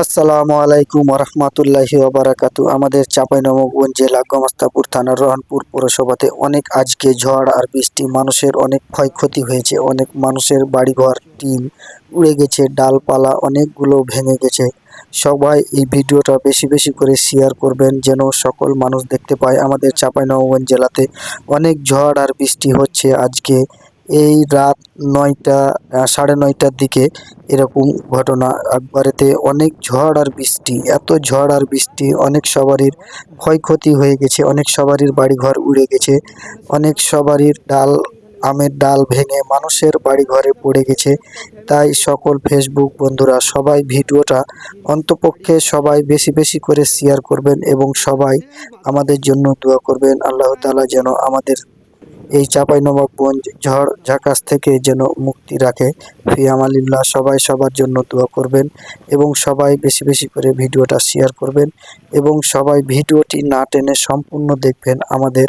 আসসালামু আলাইকুম রহমতুল্লাহি ওবারাকাতু। আমাদের চাঁপাইনবাবগঞ্জ জেলা গোমস্তাপুর থানার রহনপুর পৌরসভাতে অনেক আজকে ঝড় আর বৃষ্টি মানুষের অনেক ক্ষয়ক্ষতি হয়েছে। অনেক মানুষের বাড়িঘর টিন উড়ে গেছে, ডালপালা অনেকগুলো ভেঙে গেছে। সবাই এই ভিডিওটা বেশি বেশি করে শেয়ার করবেন যেন সকল মানুষ দেখতে পায়। আমাদের চাঁপাইনবাবগঞ্জ জেলাতে অনেক ঝড় আর বৃষ্টি হচ্ছে আজকে। এই রাত ৯টা ৯:৩০টার দিকে এরকম ঘটনা। একবারেতে অনেক ঝড় আর বৃষ্টি, এত ঝড় আর বৃষ্টি অনেক সবারই ক্ষয়ক্ষতি হয়ে গেছে, অনেক সবারই বাড়িঘর উড়ে গেছে, অনেক সবারই আমের ডাল ভেঙে মানুষের বাড়িঘরে পড়ে গেছে। তাই সকল ফেসবুক বন্ধুরা সবাই ভিডিওটা অন্তপক্ষে সবাই বেশি বেশি করে শেয়ার করবেন এবং সবাই আমাদের জন্য দোয়া করবেন। আল্লাহ তাআলা যেন আমাদের এই চাঁপাইনবাবগঞ্জ ঝড় ঝাঁকাশ থেকে যেন মুক্তি রাখে। ফি আমানিল্লাহ। সবাই সবার জন্য দোয়া করবেন এবং সবাই বেশি বেশি করে ভিডিওটা শেয়ার করবেন এবং সবাই ভিডিওটি না টেনে সম্পূর্ণ দেখবেন। আমাদের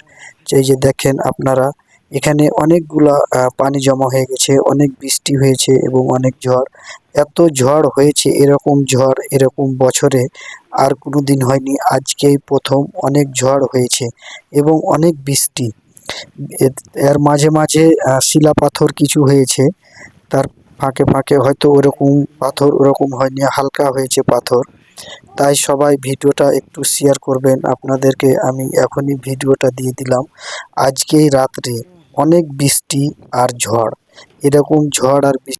যে দেখেন আপনারা, এখানে অনেকগুলা পানি জমা হয়ে গেছে, অনেক বৃষ্টি হয়েছে এবং অনেক ঝড়। এত ঝড় হয়েছে, এরকম ঝড় এরকম বছরে আর কোনো দিন হয়নি, আজকেই প্রথম অনেক ঝড় হয়েছে এবং অনেক বৃষ্টি। এর মাঝে মাঝে শিলা পাথর কিছু হয়েছে, তার ফাঁকে ফাঁকে হয়তো ওরকম পাথর ওরকম হয়নি, হালকা হয়েছে পাথর। তাই সবাই ভিডিওটা একটু শেয়ার করবেন। আপনাদেরকে আমি এখনই ভিডিওটা দিয়ে দিলাম। আজকেই রাত্রে অনেক বৃষ্টি আর ঝড়, এরকম ঝড় আর বৃষ্টি